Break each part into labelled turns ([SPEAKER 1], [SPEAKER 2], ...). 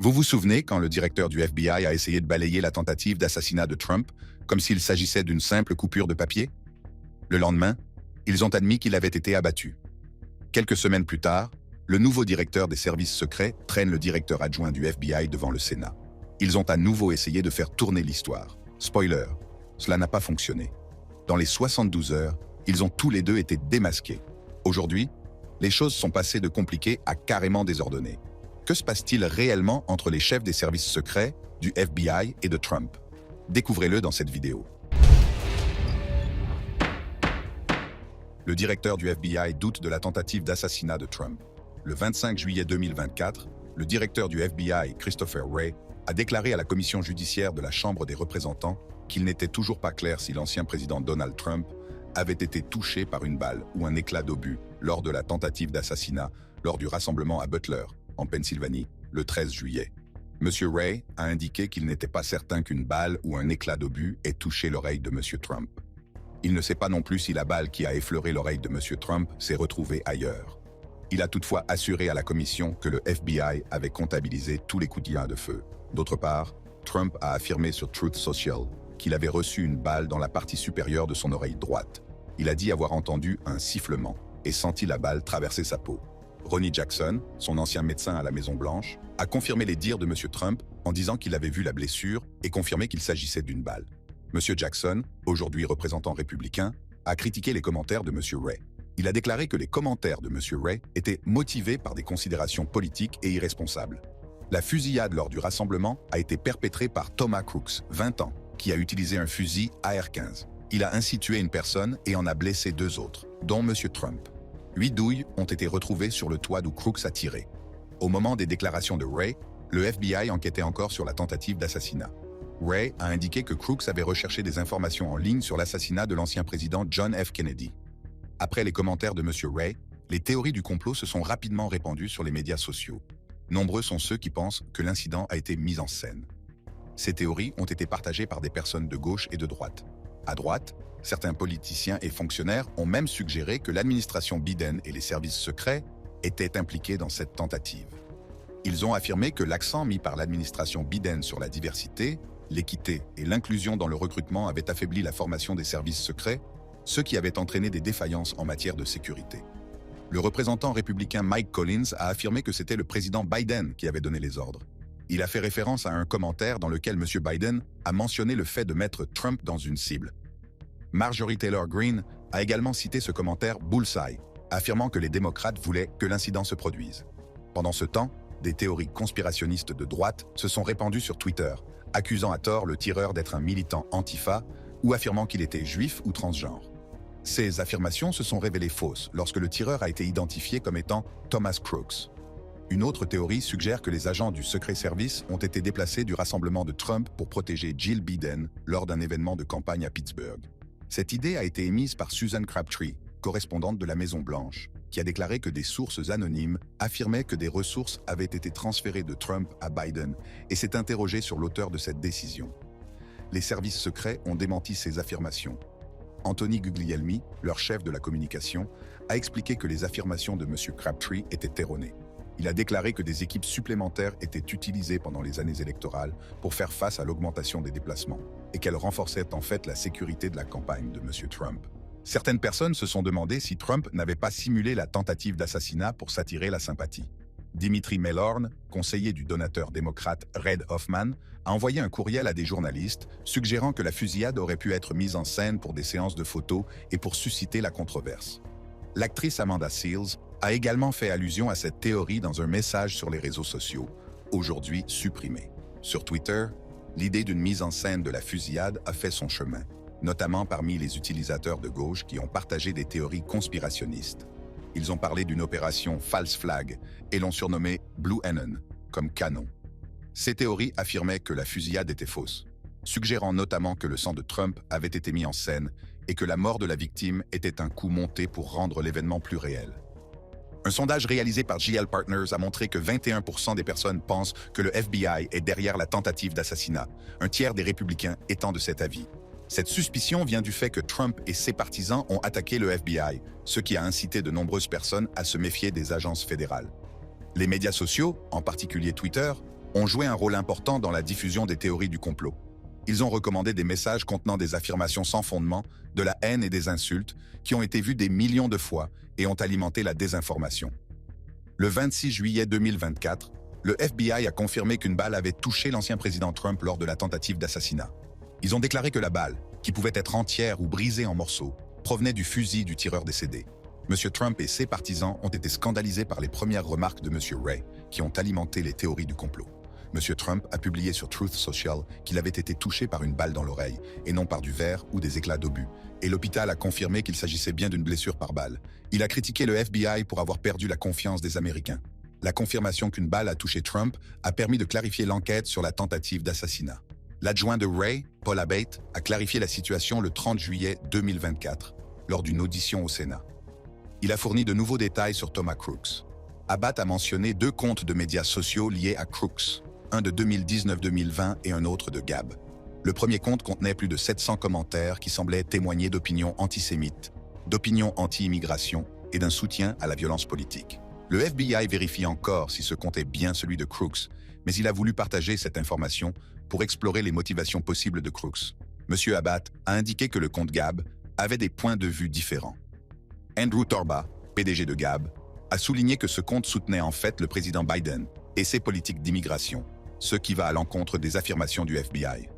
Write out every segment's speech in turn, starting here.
[SPEAKER 1] Vous vous souvenez quand le directeur du FBI a essayé de balayer la tentative d'assassinat de Trump comme s'il s'agissait d'une simple coupure de papier? Le lendemain, ils ont admis qu'il avait été abattu. Quelques semaines plus tard, le nouveau directeur des services secrets traîne le directeur adjoint du FBI devant le Sénat. Ils ont à nouveau essayé de faire tourner l'histoire. Spoiler, cela n'a pas fonctionné. Dans les 72 heures, ils ont tous les deux été démasqués. Aujourd'hui, les choses sont passées de compliquées à carrément désordonnées. Que se passe-t-il réellement entre les chefs des services secrets, du FBI et de Trump? Découvrez-le dans cette vidéo. Le directeur du FBI doute de la tentative d'assassinat de Trump. Le 25 juillet 2024, le directeur du FBI, Christopher Wray, a déclaré à la commission judiciaire de la Chambre des représentants qu'il n'était toujours pas clair si l'ancien président Donald Trump avait été touché par une balle ou un éclat d'obus lors de la tentative d'assassinat lors du rassemblement à Butler, en Pennsylvanie, le 13 juillet. M. Wray a indiqué qu'il n'était pas certain qu'une balle ou un éclat d'obus ait touché l'oreille de M. Trump. Il ne sait pas non plus si la balle qui a effleuré l'oreille de M. Trump s'est retrouvée ailleurs. Il a toutefois assuré à la commission que le FBI avait comptabilisé tous les coups de feu. D'autre part, Trump a affirmé sur Truth Social qu'il avait reçu une balle dans la partie supérieure de son oreille droite. Il a dit avoir entendu un sifflement et senti la balle traverser sa peau. Ronny Jackson, son ancien médecin à la Maison-Blanche, a confirmé les dires de M. Trump en disant qu'il avait vu la blessure et confirmé qu'il s'agissait d'une balle. M. Jackson, aujourd'hui représentant républicain, a critiqué les commentaires de M. Wray. Il a déclaré que les commentaires de M. Wray étaient motivés par des considérations politiques et irresponsables. La fusillade lors du rassemblement a été perpétrée par Thomas Crooks, 20 ans, qui a utilisé un fusil AR-15. Il a ainsi tué une personne et en a blessé 2 autres, dont M. Trump. 8 douilles ont été retrouvées sur le toit d'où Crooks a tiré. Au moment des déclarations de Wray, le FBI enquêtait encore sur la tentative d'assassinat. Wray a indiqué que Crooks avait recherché des informations en ligne sur l'assassinat de l'ancien président John F. Kennedy. Après les commentaires de M. Wray, les théories du complot se sont rapidement répandues sur les médias sociaux. Nombreux sont ceux qui pensent que l'incident a été mis en scène. Ces théories ont été partagées par des personnes de gauche et de droite. À droite, certains politiciens et fonctionnaires ont même suggéré que l'administration Biden et les services secrets étaient impliqués dans cette tentative. Ils ont affirmé que l'accent mis par l'administration Biden sur la diversité, l'équité et l'inclusion dans le recrutement avait affaibli la formation des services secrets, ce qui avait entraîné des défaillances en matière de sécurité. Le représentant républicain Mike Collins a affirmé que c'était le président Biden qui avait donné les ordres. Il a fait référence à un commentaire dans lequel M. Biden a mentionné le fait de mettre Trump dans une cible. Marjorie Taylor Greene a également cité ce commentaire bullseye, affirmant que les démocrates voulaient que l'incident se produise. Pendant ce temps, des théories conspirationnistes de droite se sont répandues sur Twitter, accusant à tort le tireur d'être un militant Antifa ou affirmant qu'il était juif ou transgenre. Ces affirmations se sont révélées fausses lorsque le tireur a été identifié comme étant Thomas Crooks. Une autre théorie suggère que les agents du Secret Service ont été déplacés du rassemblement de Trump pour protéger Jill Biden lors d'un événement de campagne à Pittsburgh. Cette idée a été émise par Susan Crabtree, correspondante de la Maison-Blanche, qui a déclaré que des sources anonymes affirmaient que des ressources avaient été transférées de Trump à Biden et s'est interrogée sur l'auteur de cette décision. Les services secrets ont démenti ces affirmations. Anthony Guglielmi, leur chef de la communication, a expliqué que les affirmations de M. Crabtree étaient erronées. Il a déclaré que des équipes supplémentaires étaient utilisées pendant les années électorales pour faire face à l'augmentation des déplacements et qu'elles renforçaient en fait la sécurité de la campagne de M. Trump. Certaines personnes se sont demandé si Trump n'avait pas simulé la tentative d'assassinat pour s'attirer la sympathie. Dimitri Mellorn, conseiller du donateur démocrate Reid Hoffman, a envoyé un courriel à des journalistes suggérant que la fusillade aurait pu être mise en scène pour des séances de photos et pour susciter la controverse. L'actrice Amanda Seales a également fait allusion à cette théorie dans un message sur les réseaux sociaux, aujourd'hui supprimé. Sur Twitter, l'idée d'une mise en scène de la fusillade a fait son chemin, notamment parmi les utilisateurs de gauche qui ont partagé des théories conspirationnistes. Ils ont parlé d'une opération false flag et l'ont surnommée Blue Anon, comme canon. Ces théories affirmaient que la fusillade était fausse, suggérant notamment que le sang de Trump avait été mis en scène et que la mort de la victime était un coup monté pour rendre l'événement plus réel. Un sondage réalisé par GL Partners a montré que 21% des personnes pensent que le FBI est derrière la tentative d'assassinat, un tiers des républicains étant de cet avis. Cette suspicion vient du fait que Trump et ses partisans ont attaqué le FBI, ce qui a incité de nombreuses personnes à se méfier des agences fédérales. Les médias sociaux, en particulier Twitter, ont joué un rôle important dans la diffusion des théories du complot. Ils ont recommandé des messages contenant des affirmations sans fondement, de la haine et des insultes, qui ont été vus des millions de fois et ont alimenté la désinformation. Le 26 juillet 2024, le FBI a confirmé qu'une balle avait touché l'ancien président Trump lors de la tentative d'assassinat. Ils ont déclaré que la balle, qui pouvait être entière ou brisée en morceaux, provenait du fusil du tireur décédé. M. Trump et ses partisans ont été scandalisés par les premières remarques de M. Wray, qui ont alimenté les théories du complot. M. Trump a publié sur Truth Social qu'il avait été touché par une balle dans l'oreille, et non par du verre ou des éclats d'obus, et l'hôpital a confirmé qu'il s'agissait bien d'une blessure par balle. Il a critiqué le FBI pour avoir perdu la confiance des Américains. La confirmation qu'une balle a touché Trump a permis de clarifier l'enquête sur la tentative d'assassinat. L'adjoint de Wray, Paul Abbott, a clarifié la situation le 30 juillet 2024, lors d'une audition au Sénat. Il a fourni de nouveaux détails sur Thomas Crooks. Abbott a mentionné 2 comptes de médias sociaux liés à Crooks, un de 2019-2020 et un autre de Gab. Le premier compte contenait plus de 700 commentaires qui semblaient témoigner d'opinions antisémites, d'opinions anti-immigration et d'un soutien à la violence politique. Le FBI vérifie encore si ce compte est bien celui de Crooks, mais il a voulu partager cette information pour explorer les motivations possibles de Crooks. M. Abbott a indiqué que le compte Gab avait des points de vue différents. Andrew Torba, PDG de Gab, a souligné que ce compte soutenait en fait le président Biden et ses politiques d'immigration, ce qui va à l'encontre des affirmations du FBI.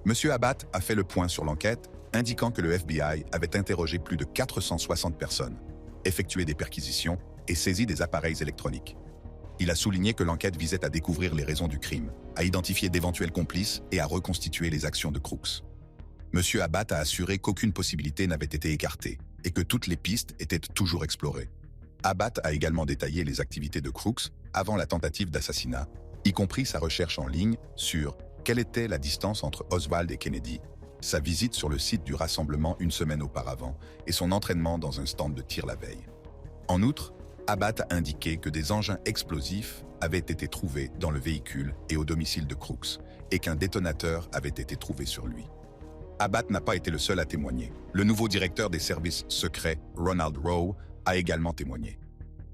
[SPEAKER 1] M. Abbott a fait le point sur l'enquête, indiquant que le FBI avait interrogé plus de 460 personnes, effectué des perquisitions et saisi des appareils électroniques. Il a souligné que l'enquête visait à découvrir les raisons du crime, à identifier d'éventuels complices et à reconstituer les actions de Crooks. M. Abbott a assuré qu'aucune possibilité n'avait été écartée et que toutes les pistes étaient toujours explorées. Abbott a également détaillé les activités de Crooks avant la tentative d'assassinat, y compris sa recherche en ligne sur quelle était la distance entre Oswald et Kennedy, sa visite sur le site du rassemblement une semaine auparavant et son entraînement dans un stand de tir la veille. En outre, Abbott a indiqué que des engins explosifs avaient été trouvés dans le véhicule et au domicile de Crooks et qu'un détonateur avait été trouvé sur lui. Abbott n'a pas été le seul à témoigner. Le nouveau directeur des services secrets, Ronald Rowe, a également témoigné.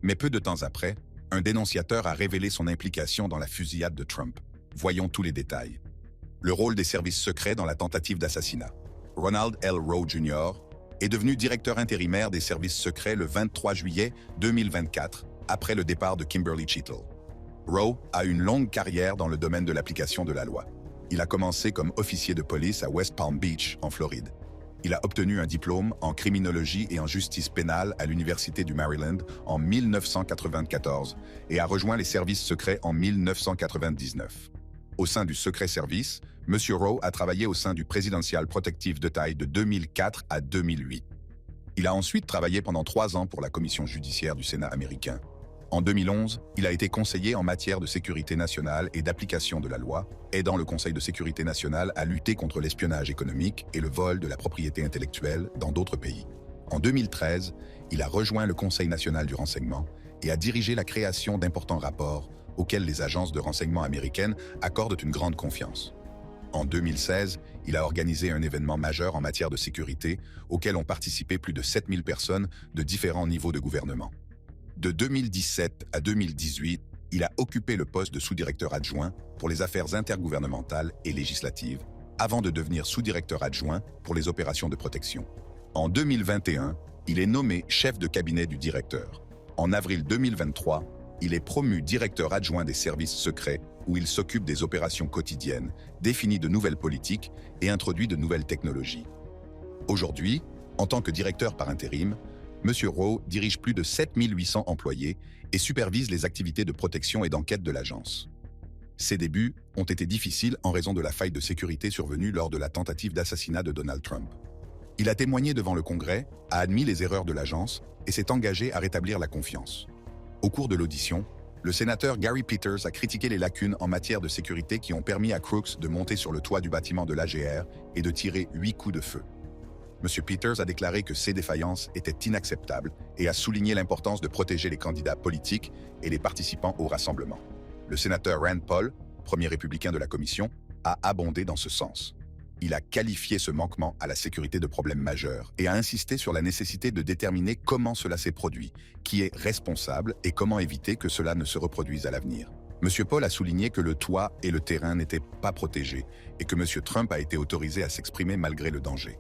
[SPEAKER 1] Mais peu de temps après, un dénonciateur a révélé son implication dans la fusillade de Trump. Voyons tous les détails. Le rôle des services secrets dans la tentative d'assassinat. Ronald L. Rowe Jr. est devenu directeur intérimaire des services secrets le 23 juillet 2024, après le départ de Kimberly Cheatle. Rowe a une longue carrière dans le domaine de l'application de la loi. Il a commencé comme officier de police à West Palm Beach, en Floride. Il a obtenu un diplôme en criminologie et en justice pénale à l'Université du Maryland en 1994 et a rejoint les services secrets en 1999. Au sein du Secret Service, M. Rowe a travaillé au sein du Presidential Protective Detail de 2004 à 2008. Il a ensuite travaillé pendant 3 ans pour la Commission judiciaire du Sénat américain. En 2011, il a été conseiller en matière de sécurité nationale et d'application de la loi, aidant le Conseil de sécurité nationale à lutter contre l'espionnage économique et le vol de la propriété intellectuelle dans d'autres pays. En 2013, il a rejoint le Conseil national du renseignement et a dirigé la création d'importants rapports auxquels les agences de renseignement américaines accordent une grande confiance. En 2016, il a organisé un événement majeur en matière de sécurité auquel ont participé plus de 7000 personnes de différents niveaux de gouvernement. De 2017 à 2018, il a occupé le poste de sous-directeur adjoint pour les affaires intergouvernementales et législatives, avant de devenir sous-directeur adjoint pour les opérations de protection. En 2021, il est nommé chef de cabinet du directeur. En avril 2023, il est promu directeur adjoint des services secrets, où il s'occupe des opérations quotidiennes, définit de nouvelles politiques et introduit de nouvelles technologies. Aujourd'hui, en tant que directeur par intérim, M. Rowe dirige plus de 7800 employés et supervise les activités de protection et d'enquête de l'agence. Ses débuts ont été difficiles en raison de la faille de sécurité survenue lors de la tentative d'assassinat de Donald Trump. Il a témoigné devant le Congrès, a admis les erreurs de l'agence et s'est engagé à rétablir la confiance. Au cours de l'audition, le sénateur Gary Peters a critiqué les lacunes en matière de sécurité qui ont permis à Crooks de monter sur le toit du bâtiment de l'AGR et de tirer 8 coups de feu. M. Peters a déclaré que ces défaillances étaient inacceptables et a souligné l'importance de protéger les candidats politiques et les participants au rassemblement. Le sénateur Rand Paul, premier républicain de la commission, a abondé dans ce sens. Il a qualifié ce manquement à la sécurité de problème majeur et a insisté sur la nécessité de déterminer comment cela s'est produit, qui est responsable et comment éviter que cela ne se reproduise à l'avenir. M. Paul a souligné que le toit et le terrain n'étaient pas protégés et que M. Trump a été autorisé à s'exprimer malgré le danger.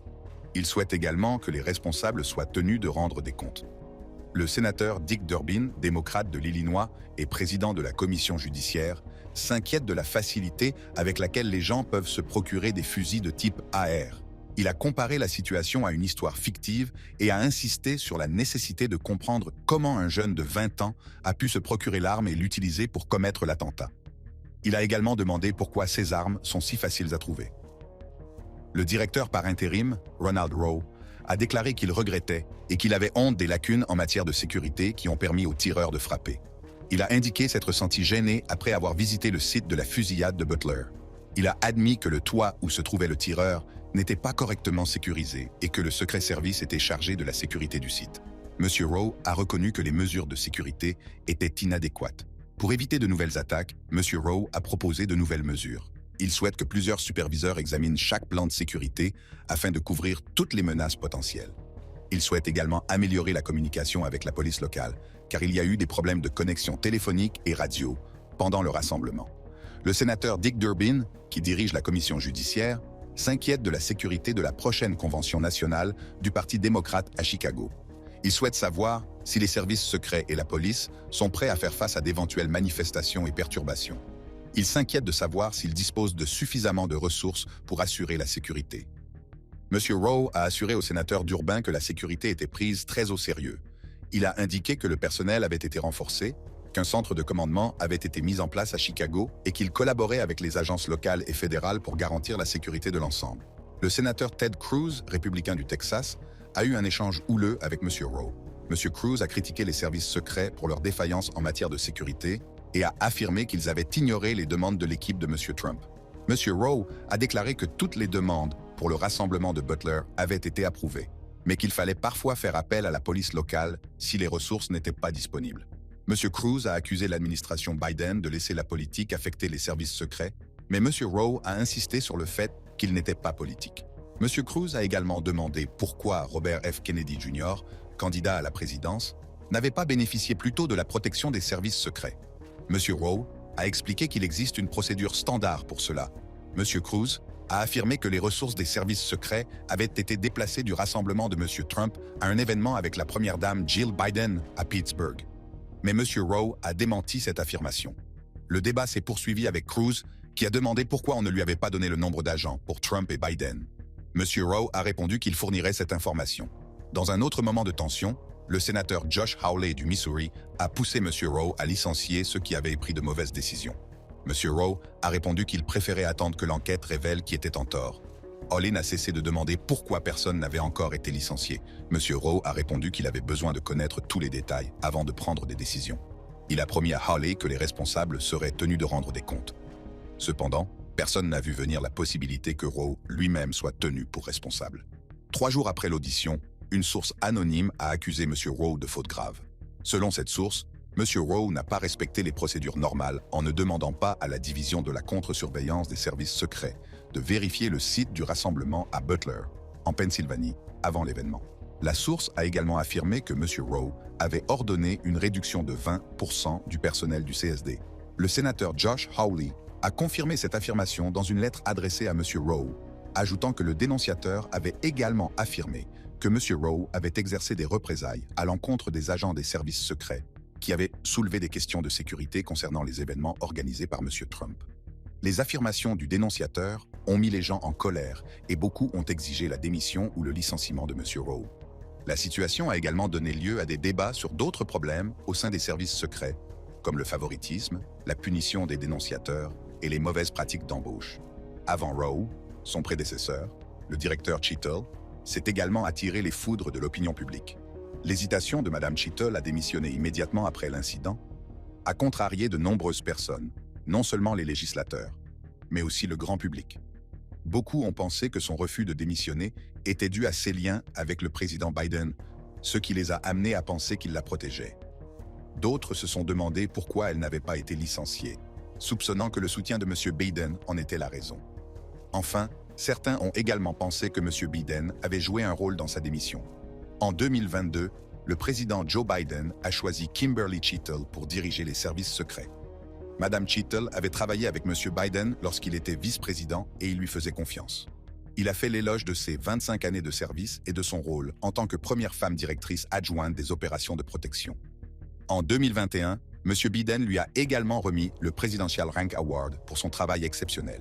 [SPEAKER 1] Il souhaite également que les responsables soient tenus de rendre des comptes. Le sénateur Dick Durbin, démocrate de l'Illinois et président de la commission judiciaire, s'inquiète de la facilité avec laquelle les gens peuvent se procurer des fusils de type AR. Il a comparé la situation à une histoire fictive et a insisté sur la nécessité de comprendre comment un jeune de 20 ans a pu se procurer l'arme et l'utiliser pour commettre l'attentat. Il a également demandé pourquoi ces armes sont si faciles à trouver. Le directeur par intérim, Ronald Rowe, a déclaré qu'il regrettait et qu'il avait honte des lacunes en matière de sécurité qui ont permis aux tireurs de frapper. Il a indiqué s'être senti gêné après avoir visité le site de la fusillade de Butler. Il a admis que le toit où se trouvait le tireur n'était pas correctement sécurisé et que le secret service était chargé de la sécurité du site. M. Rowe a reconnu que les mesures de sécurité étaient inadéquates. Pour éviter de nouvelles attaques, M. Rowe a proposé de nouvelles mesures. Il souhaite que plusieurs superviseurs examinent chaque plan de sécurité afin de couvrir toutes les menaces potentielles. Il souhaite également améliorer la communication avec la police locale, car il y a eu des problèmes de connexion téléphonique et radio pendant le rassemblement. Le sénateur Dick Durbin, qui dirige la commission judiciaire, s'inquiète de la sécurité de la prochaine convention nationale du Parti démocrate à Chicago. Il souhaite savoir si les services secrets et la police sont prêts à faire face à d'éventuelles manifestations et perturbations. Il s'inquiète de savoir s'ils disposent de suffisamment de ressources pour assurer la sécurité. M. Rowe a assuré au sénateur Durbin que la sécurité était prise très au sérieux. Il a indiqué que le personnel avait été renforcé, qu'un centre de commandement avait été mis en place à Chicago et qu'il collaborait avec les agences locales et fédérales pour garantir la sécurité de l'ensemble. Le sénateur Ted Cruz, républicain du Texas, a eu un échange houleux avec M. Rowe. M. Cruz a critiqué les services secrets pour leur défaillance en matière de sécurité et a affirmé qu'ils avaient ignoré les demandes de l'équipe de M. Trump. M. Rowe a déclaré que toutes les demandes pour le rassemblement de Butler avaient été approuvées, mais qu'il fallait parfois faire appel à la police locale si les ressources n'étaient pas disponibles. M. Cruz a accusé l'administration Biden de laisser la politique affecter les services secrets, mais M. Rowe a insisté sur le fait qu'il n'était pas politique. M. Cruz a également demandé pourquoi Robert F. Kennedy Jr., candidat à la présidence, n'avait pas bénéficié plus tôt de la protection des services secrets. M. Rowe a expliqué qu'il existe une procédure standard pour cela. M. Cruz a affirmé que les ressources des services secrets avaient été déplacées du rassemblement de M. Trump à un événement avec la première dame Jill Biden à Pittsburgh. Mais M. Rowe a démenti cette affirmation. Le débat s'est poursuivi avec Cruz, qui a demandé pourquoi on ne lui avait pas donné le nombre d'agents pour Trump et Biden. M. Rowe a répondu qu'il fournirait cette information. Dans un autre moment de tension, le sénateur Josh Hawley du Missouri a poussé M. Rowe à licencier ceux qui avaient pris de mauvaises décisions. M. Rowe a répondu qu'il préférait attendre que l'enquête révèle qui était en tort. Hawley n'a cessé de demander pourquoi personne n'avait encore été licencié. M. Rowe a répondu qu'il avait besoin de connaître tous les détails avant de prendre des décisions. Il a promis à Hawley que les responsables seraient tenus de rendre des comptes. Cependant, personne n'a vu venir la possibilité que Rowe lui-même soit tenu pour responsable. 3 jours après l'audition, une source anonyme a accusé M. Rowe de faute grave. Selon cette source, M. Rowe n'a pas respecté les procédures normales en ne demandant pas à la division de la contre-surveillance des services secrets de vérifier le site du rassemblement à Butler, en Pennsylvanie, avant l'événement. La source a également affirmé que M. Rowe avait ordonné une réduction de 20% du personnel du CSD. Le sénateur Josh Hawley a confirmé cette affirmation dans une lettre adressée à M. Rowe, ajoutant que le dénonciateur avait également affirmé que M. Rowe avait exercé des représailles à l'encontre des agents des services secrets qui avaient soulevé des questions de sécurité concernant les événements organisés par M. Trump. Les affirmations du dénonciateur ont mis les gens en colère et beaucoup ont exigé la démission ou le licenciement de M. Rowe. La situation a également donné lieu à des débats sur d'autres problèmes au sein des services secrets, comme le favoritisme, la punition des dénonciateurs et les mauvaises pratiques d'embauche. Avant Rowe, son prédécesseur, le directeur Cheatle, s'est également attiré les foudres de l'opinion publique. L'hésitation de Mme Cheatle à démissionner immédiatement après l'incident a contrarié de nombreuses personnes, non seulement les législateurs, mais aussi le grand public. Beaucoup ont pensé que son refus de démissionner était dû à ses liens avec le président Biden, ce qui les a amenés à penser qu'il la protégeait. D'autres se sont demandé pourquoi elle n'avait pas été licenciée, soupçonnant que le soutien de M. Biden en était la raison. Enfin, certains ont également pensé que M. Biden avait joué un rôle dans sa démission. En 2022, le président Joe Biden a choisi Kimberly Cheatle pour diriger les services secrets. Madame Cheatle avait travaillé avec M. Biden lorsqu'il était vice-président et il lui faisait confiance. Il a fait l'éloge de ses 25 années de service et de son rôle en tant que première femme directrice adjointe des opérations de protection. En 2021, M. Biden lui a également remis le Presidential Rank Award pour son travail exceptionnel.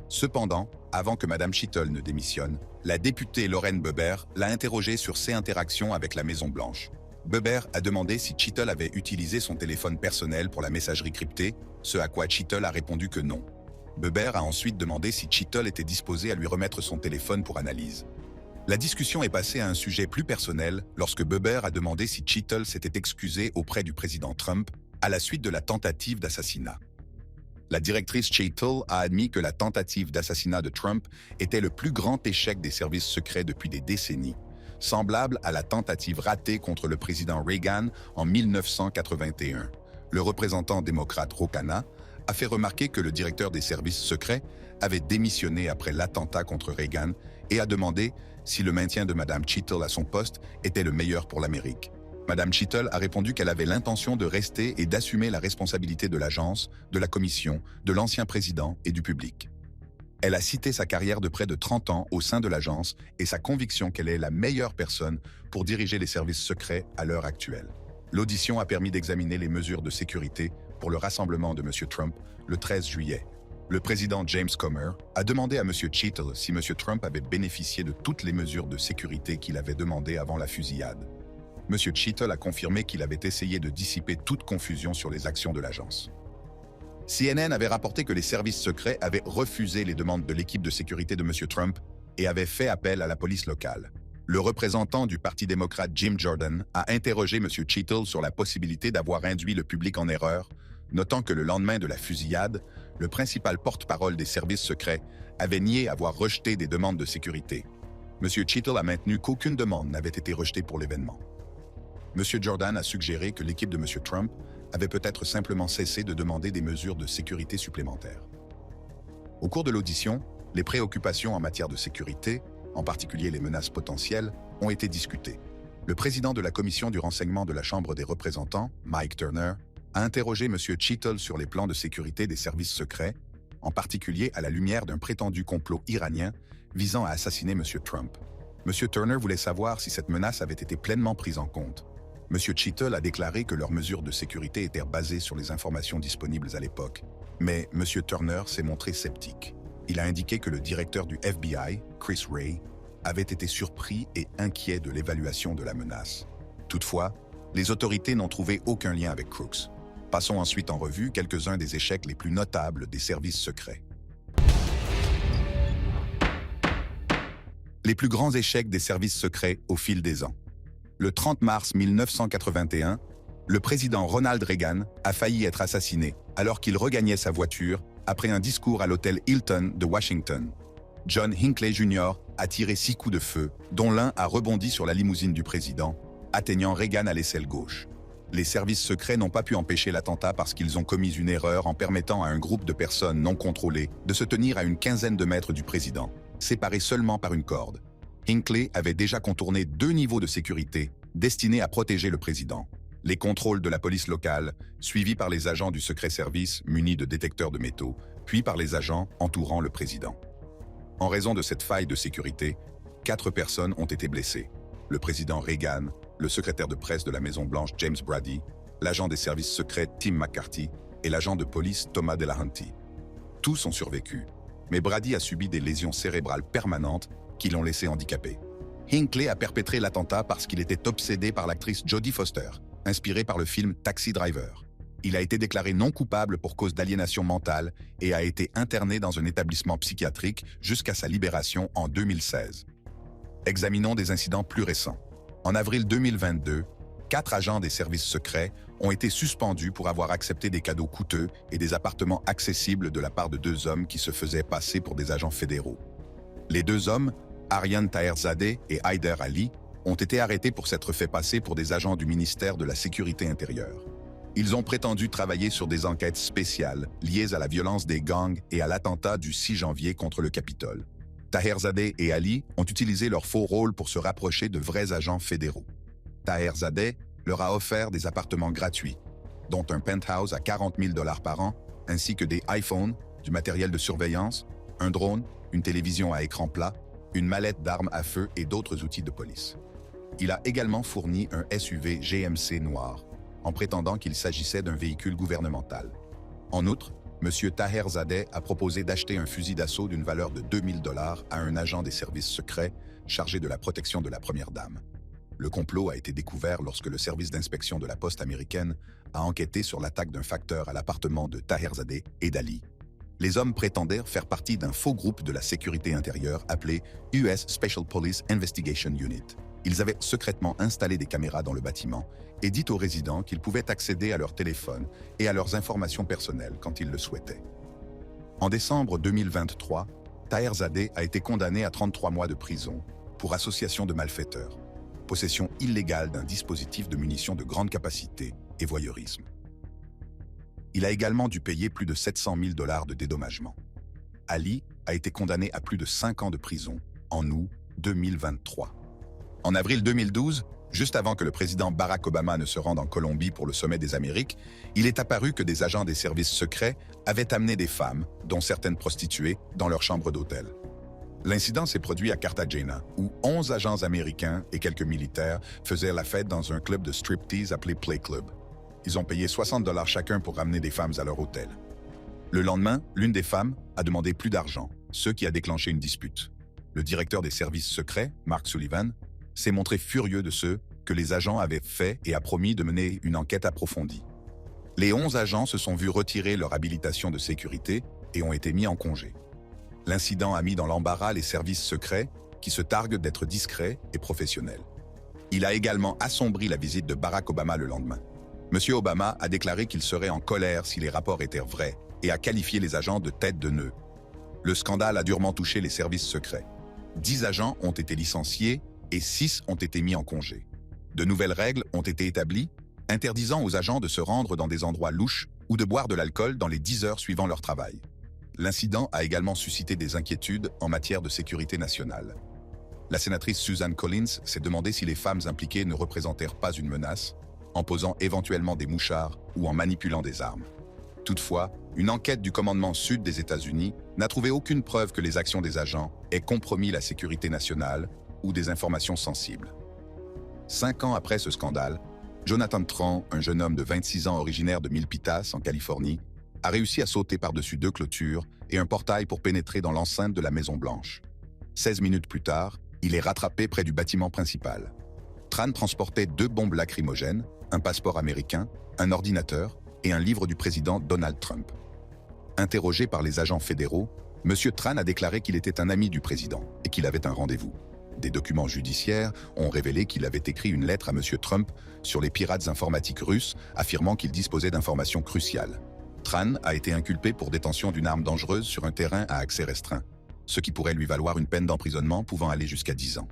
[SPEAKER 1] Cependant, avant que Mme Cheatle ne démissionne, la députée Lauren Boebert l'a interrogée sur ses interactions avec la Maison-Blanche. Boebert a demandé si Cheatle avait utilisé son téléphone personnel pour la messagerie cryptée, ce à quoi Cheatle a répondu que non. Boebert a ensuite demandé si Cheatle était disposé à lui remettre son téléphone pour analyse. La discussion est passée à un sujet plus personnel lorsque Boebert a demandé si Cheatle s'était excusé auprès du président Trump à la suite de la tentative d'assassinat. La directrice Cheatle a admis que la tentative d'assassinat de Trump était le plus grand échec des services secrets depuis des décennies, semblable à la tentative ratée contre le président Reagan en 1981. Le représentant démocrate Ro Khanna a fait remarquer que le directeur des services secrets avait démissionné après l'attentat contre Reagan et a demandé si le maintien de Mme Cheatle à son poste était le meilleur pour l'Amérique. Mme Cheatle a répondu qu'elle avait l'intention de rester et d'assumer la responsabilité de l'agence, de la commission, de l'ancien président et du public. Elle a cité sa carrière de près de 30 ans au sein de l'agence et sa conviction qu'elle est la meilleure personne pour diriger les services secrets à l'heure actuelle. L'audition a permis d'examiner les mesures de sécurité pour le rassemblement de M. Trump le 13 juillet. Le président James Comer a demandé à M. Cheatle si M. Trump avait bénéficié de toutes les mesures de sécurité qu'il avait demandées avant la fusillade. M. Cheatle a confirmé qu'il avait essayé de dissiper toute confusion sur les actions de l'agence. CNN avait rapporté que les services secrets avaient refusé les demandes de l'équipe de sécurité de M. Trump et avaient fait appel à la police locale. Le représentant du Parti démocrate Jim Jordan a interrogé M. Cheatle sur la possibilité d'avoir induit le public en erreur, notant que le lendemain de la fusillade, le principal porte-parole des services secrets avait nié avoir rejeté des demandes de sécurité. M. Cheatle a maintenu qu'aucune demande n'avait été rejetée pour l'événement. M. Jordan a suggéré que l'équipe de M. Trump avait peut-être simplement cessé de demander des mesures de sécurité supplémentaires. Au cours de l'audition, les préoccupations en matière de sécurité, en particulier les menaces potentielles, ont été discutées. Le président de la commission du renseignement de la Chambre des représentants, Mike Turner, a interrogé M. Cheatle sur les plans de sécurité des services secrets, en particulier à la lumière d'un prétendu complot iranien visant à assassiner M. Trump. M. Turner voulait savoir si cette menace avait été pleinement prise en compte. M. Cheatle a déclaré que leurs mesures de sécurité étaient basées sur les informations disponibles à l'époque. Mais M. Turner s'est montré sceptique. Il a indiqué que le directeur du FBI, Chris Wray, avait été surpris et inquiet de l'évaluation de la menace. Toutefois, les autorités n'ont trouvé aucun lien avec Crooks. Passons ensuite en revue quelques-uns des échecs les plus notables des services secrets. Les plus grands échecs des services secrets au fil des ans. Le 30 mars 1981, le président Ronald Reagan a failli être assassiné alors qu'il regagnait sa voiture après un discours à l'hôtel Hilton de Washington. John Hinckley Jr. a tiré 6 coups de feu, dont l'un a rebondi sur la limousine du président, atteignant Reagan à l'aisselle gauche. Les services secrets n'ont pas pu empêcher l'attentat parce qu'ils ont commis une erreur en permettant à un groupe de personnes non contrôlées de se tenir à une quinzaine de mètres du président, séparés seulement par une corde. Hinckley avait déjà contourné 2 niveaux de sécurité destinés à protéger le président. Les contrôles de la police locale, suivis par les agents du Secret Service munis de détecteurs de métaux, puis par les agents entourant le président. En raison de cette faille de sécurité, 4 personnes ont été blessées. Le président Reagan, le secrétaire de presse de la Maison-Blanche James Brady, l'agent des services secrets Tim McCarthy et l'agent de police Thomas Delahanty. Tous ont survécu, mais Brady a subi des lésions cérébrales permanentes qui l'ont laissé handicapé. Hinckley a perpétré l'attentat parce qu'il était obsédé par l'actrice Jodie Foster, inspirée par le film Taxi Driver. Il a été déclaré non coupable pour cause d'aliénation mentale et a été interné dans un établissement psychiatrique jusqu'à sa libération en 2016. Examinons des incidents plus récents. En avril 2022, 4 agents des services secrets ont été suspendus pour avoir accepté des cadeaux coûteux et des appartements accessibles de la part de 2 hommes qui se faisaient passer pour des agents fédéraux. Les 2 hommes, Aryan Taherzadeh et Haider Ali, ont été arrêtés pour s'être fait passer pour des agents du ministère de la Sécurité intérieure. Ils ont prétendu travailler sur des enquêtes spéciales liées à la violence des gangs et à l'attentat du 6 janvier contre le Capitole. Taherzadeh et Ali ont utilisé leur faux rôle pour se rapprocher de vrais agents fédéraux. Taherzadeh leur a offert des appartements gratuits, dont un penthouse à $40 000 par an ainsi que des iPhones, du matériel de surveillance, un drone, une télévision à écran plat, une mallette d'armes à feu et d'autres outils de police. Il a également fourni un SUV GMC noir, en prétendant qu'il s'agissait d'un véhicule gouvernemental. En outre, M. Taherzadeh a proposé d'acheter un fusil d'assaut d'une valeur de 2000 $ à un agent des services secrets chargé de la protection de la première dame. Le complot a été découvert lorsque le service d'inspection de la poste américaine a enquêté sur l'attaque d'un facteur à l'appartement de Taherzadeh et d'Ali. Les hommes prétendaient faire partie d'un faux groupe de la sécurité intérieure appelé US Special Police Investigation Unit. Ils avaient secrètement installé des caméras dans le bâtiment et dit aux résidents qu'ils pouvaient accéder à leur téléphone et à leurs informations personnelles quand ils le souhaitaient. En décembre 2023, Taherzadeh a été condamné à 33 mois de prison pour association de malfaiteurs, possession illégale d'un dispositif de munitions de grande capacité et voyeurisme. Il a également dû payer plus de 700 000 $ de dédommagement. Ali a été condamné à plus de 5 ans de prison en août 2023. En avril 2012, juste avant que le président Barack Obama ne se rende en Colombie pour le sommet des Amériques, il est apparu que des agents des services secrets avaient amené des femmes, dont certaines prostituées, dans leur chambre d'hôtel. L'incident s'est produit à Cartagena, où 11 agents américains et quelques militaires faisaient la fête dans un club de striptease appelé Play Club. Ils ont payé 60 $ chacun pour ramener des femmes à leur hôtel. Le lendemain, l'une des femmes a demandé plus d'argent, ce qui a déclenché une dispute. Le directeur des services secrets, Mark Sullivan, s'est montré furieux de ce que les agents avaient fait et a promis de mener une enquête approfondie. Les 11 agents se sont vus retirer leur habilitation de sécurité et ont été mis en congé. L'incident a mis dans l'embarras les services secrets qui se targuent d'être discrets et professionnels. Il a également assombri la visite de Barack Obama le lendemain. M. Obama a déclaré qu'il serait en colère si les rapports étaient vrais et a qualifié les agents de tête de nœud. Le scandale a durement touché les services secrets. 10 agents ont été licenciés et 6 ont été mis en congé. De nouvelles règles ont été établies, interdisant aux agents de se rendre dans des endroits louches ou de boire de l'alcool dans les 10 heures suivant leur travail. L'incident a également suscité des inquiétudes en matière de sécurité nationale. La sénatrice Susan Collins s'est demandé si les femmes impliquées ne représentèrent pas une menace, en posant éventuellement des mouchards ou en manipulant des armes. Toutefois, une enquête du commandement sud des États-Unis n'a trouvé aucune preuve que les actions des agents aient compromis la sécurité nationale ou des informations sensibles. 5 ans après ce scandale, Jonathan Tran, un jeune homme de 26 ans originaire de Milpitas, en Californie, a réussi à sauter par-dessus 2 clôtures et un portail pour pénétrer dans l'enceinte de la Maison-Blanche. 16 minutes plus tard, il est rattrapé près du bâtiment principal. Tran transportait 2 bombes lacrymogènes, un passeport américain, un ordinateur et un livre du président Donald Trump. Interrogé par les agents fédéraux, M. Tran a déclaré qu'il était un ami du président et qu'il avait un rendez-vous. Des documents judiciaires ont révélé qu'il avait écrit une lettre à M. Trump sur les pirates informatiques russes, affirmant qu'il disposait d'informations cruciales. Tran a été inculpé pour détention d'une arme dangereuse sur un terrain à accès restreint, ce qui pourrait lui valoir une peine d'emprisonnement pouvant aller jusqu'à 10 ans.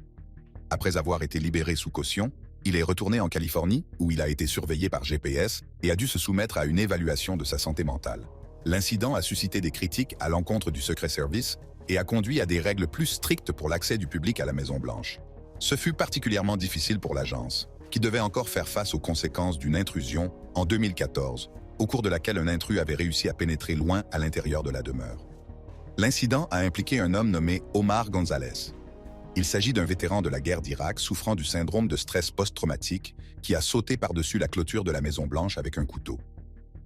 [SPEAKER 1] Après avoir été libéré sous caution, il est retourné en Californie, où il a été surveillé par GPS et a dû se soumettre à une évaluation de sa santé mentale. L'incident a suscité des critiques à l'encontre du Secret Service et a conduit à des règles plus strictes pour l'accès du public à la Maison-Blanche. Ce fut particulièrement difficile pour l'agence, qui devait encore faire face aux conséquences d'une intrusion en 2014, au cours de laquelle un intrus avait réussi à pénétrer loin à l'intérieur de la demeure. L'incident a impliqué un homme nommé Omar Gonzalez. Il s'agit d'un vétéran de la guerre d'Irak souffrant du syndrome de stress post-traumatique qui a sauté par-dessus la clôture de la Maison-Blanche avec un couteau.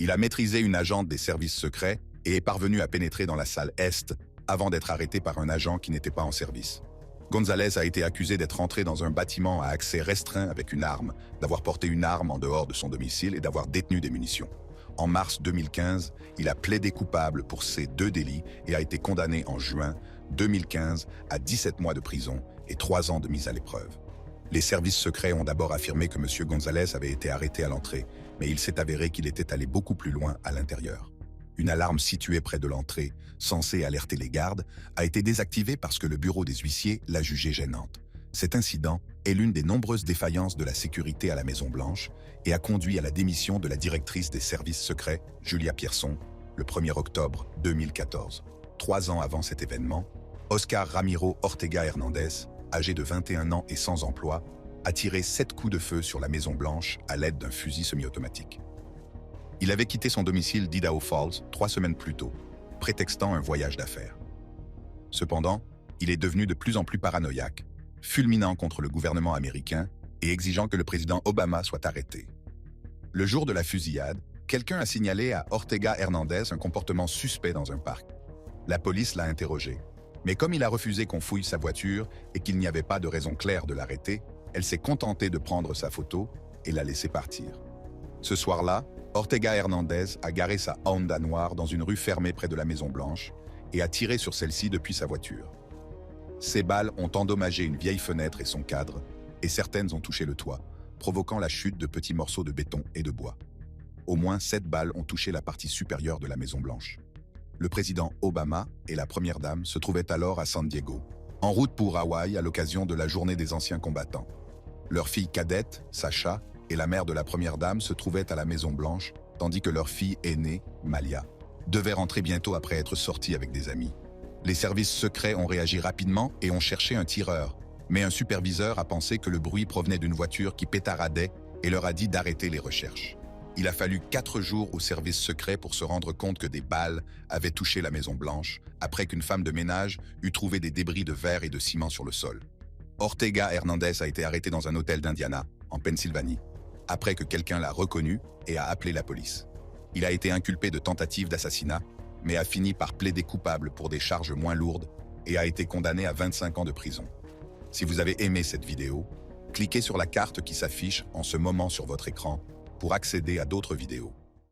[SPEAKER 1] Il a maîtrisé une agente des services secrets et est parvenu à pénétrer dans la salle Est avant d'être arrêté par un agent qui n'était pas en service. Gonzalez a été accusé d'être entré dans un bâtiment à accès restreint avec une arme, d'avoir porté une arme en dehors de son domicile et d'avoir détenu des munitions. En mars 2015, il a plaidé coupable pour ces 2 délits et a été condamné en juin 2015 à 17 mois de prison et 3 ans de mise à l'épreuve. Les services secrets ont d'abord affirmé que M. Gonzalez avait été arrêté à l'entrée, mais il s'est avéré qu'il était allé beaucoup plus loin à l'intérieur. Une alarme située près de l'entrée, censée alerter les gardes, a été désactivée parce que le bureau des huissiers l'a jugée gênante. Cet incident est l'une des nombreuses défaillances de la sécurité à la Maison-Blanche et a conduit à la démission de la directrice des services secrets, Julia Pierson, le 1er octobre 2014. 3 ans avant cet événement, Oscar Ramiro Ortega Hernandez, âgé de 21 ans et sans emploi, a tiré 7 coups de feu sur la Maison-Blanche à l'aide d'un fusil semi-automatique. Il avait quitté son domicile d'Idaho Falls 3 semaines plus tôt, prétextant un voyage d'affaires. Cependant, il est devenu de plus en plus paranoïaque, fulminant contre le gouvernement américain et exigeant que le président Obama soit arrêté. Le jour de la fusillade, quelqu'un a signalé à Ortega Hernandez un comportement suspect dans un parc. La police l'a interrogé, mais comme il a refusé qu'on fouille sa voiture et qu'il n'y avait pas de raison claire de l'arrêter, elle s'est contentée de prendre sa photo et l'a laissé partir. Ce soir-là, Ortega Hernandez a garé sa Honda noire dans une rue fermée près de la Maison-Blanche et a tiré sur celle-ci depuis sa voiture. Ces balles ont endommagé une vieille fenêtre et son cadre, et certaines ont touché le toit, provoquant la chute de petits morceaux de béton et de bois. Au moins 7 balles ont touché la partie supérieure de la Maison-Blanche. Le président Obama et la première dame se trouvaient alors à San Diego, en route pour Hawaï à l'occasion de la journée des anciens combattants. Leur fille cadette, Sacha, et la mère de la première dame se trouvaient à la Maison-Blanche, tandis que leur fille aînée, Malia, devait rentrer bientôt après être sortie avec des amis. Les services secrets ont réagi rapidement et ont cherché un tireur, mais un superviseur a pensé que le bruit provenait d'une voiture qui pétaradait et leur a dit d'arrêter les recherches. Il a fallu 4 jours aux services secrets pour se rendre compte que des balles avaient touché la Maison-Blanche après qu'une femme de ménage eut trouvé des débris de verre et de ciment sur le sol. Ortega Hernandez a été arrêté dans un hôtel d'Indiana, en Pennsylvanie, après que quelqu'un l'a reconnu et a appelé la police. Il a été inculpé de tentative d'assassinat, mais a fini par plaider coupable pour des charges moins lourdes et a été condamné à 25 ans de prison. Si vous avez aimé cette vidéo, cliquez sur la carte qui s'affiche en ce moment sur votre écran pour accéder à d'autres vidéos.